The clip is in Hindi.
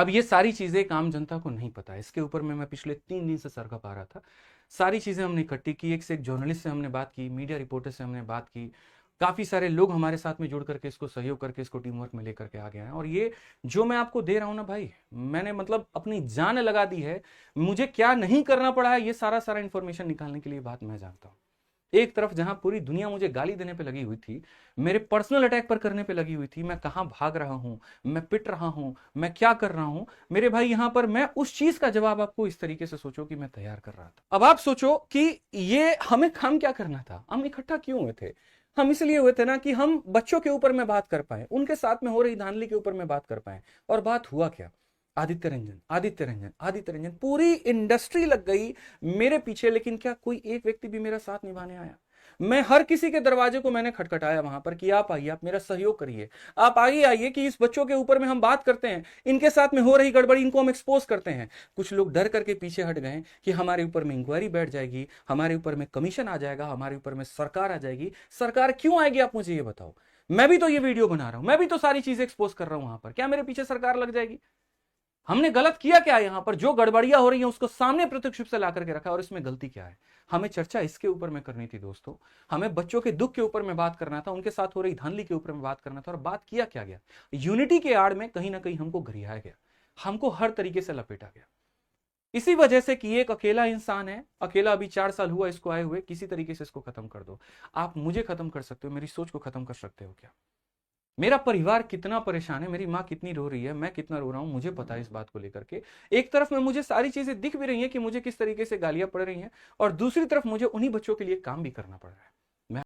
अब ये सारी चीजें एक आम जनता को नहीं पता है, इसके ऊपर मैं पिछले 3 दिन से सर खपा रहा था। सारी चीजें हमने इकट्ठी की, एक से एक जर्नलिस्ट से हमने बात की, मीडिया रिपोर्टर से हमने बात की, काफी सारे लोग हमारे साथ में जुड़ करके इसको सहयोग करके इसको टीम वर्क में लेकर के आ गए हैं। और ये जो मैं आपको दे रहा हूं ना भाई, मैंने मतलब अपनी जान लगा दी है। मुझे क्या नहीं करना पड़ा है ये सारा सारा इंफॉर्मेशन निकालने के लिए, बात मैं जानता हूं। एक तरफ जहां पूरी दुनिया मुझे गाली देने पे लगी हुई थी, मेरे पर्सनल अटैक पर करने पे लगी हुई थी, मैं कहां भाग रहा हूं, मैं पिट रहा हूं, मैं क्या कर रहा हूं, मेरे भाई यहां पर मैं उस चीज का जवाब आपको इस तरीके से सोचो कि मैं तैयार कर रहा था। अब आप सोचो कि ये हमें काम क्या करना था, हम इकट्ठा क्यों हुए थे। हम इसलिए हुए थे ना कि हम बच्चों के ऊपर में बात कर पाए, उनके साथ में हो रही धांधली के ऊपर में बात कर पाए। और बात हुआ क्या, आदित्य रंजन, आदित्य रंजन, आदित्य रंजन, पूरी इंडस्ट्री लग गई मेरे पीछे। लेकिन क्या कोई एक व्यक्ति भी मेरा साथ निभाने आया। मैं हर किसी के दरवाजे को मैंने खटखटाया वहां पर कि आप आइए, आप मेरा सहयोग करिए, आप आइए आइए कि इस बच्चों के ऊपर में हम बात करते हैं, इनके साथ में हो रही गड़बड़ी इनको हम एक्सपोज करते हैं। कुछ लोग डर करके पीछे हट गए कि हमारे ऊपर में इंक्वायरी बैठ जाएगी, हमारे ऊपर में कमीशन आ जाएगा, हमारे ऊपर में सरकार आ जाएगी। सरकार क्यों आएगी आप मुझे ये बताओ। मैं भी तो ये वीडियो बना रहा हूं, मैं भी तो सारी चीजें एक्सपोज कर रहा हूं वहां पर, क्या मेरे पीछे सरकार लग जाएगी। हमने गलत किया क्या यहां पर, जो गड़बड़ियां हो रही हैं उसको सामने प्रत्यक्ष रूप से ला करके रखा, और इसमें गलती क्या है। हमें चर्चा इसके ऊपर में करनी थी दोस्तों, हमें बच्चों के दुख के ऊपर में बात करना था, उनके साथ हो रही धांधली के ऊपर में बात करना था। और बात किया क्या गया, यूनिटी के आड़ में कहीं ना कहीं हमको गरियाया गया, हमको हर तरीके से लपेटा गया। इसी वजह से कि एक अकेला इंसान है, अकेला, अभी 4 साल हुआ इसको आए हुए, किसी तरीके से इसको खत्म कर दो। आप मुझे खत्म कर सकते हो, मेरी सोच को खत्म कर सकते हो क्या। मेरा परिवार कितना परेशान है, मेरी माँ कितनी रो रही है, मैं कितना रो रहा हूं, मुझे पता है इस बात को लेकर के। एक तरफ में मुझे सारी चीजें दिख भी रही हैं कि मुझे किस तरीके से गालियां पड़ रही हैं, और दूसरी तरफ मुझे उन्हीं बच्चों के लिए काम भी करना पड़ रहा है।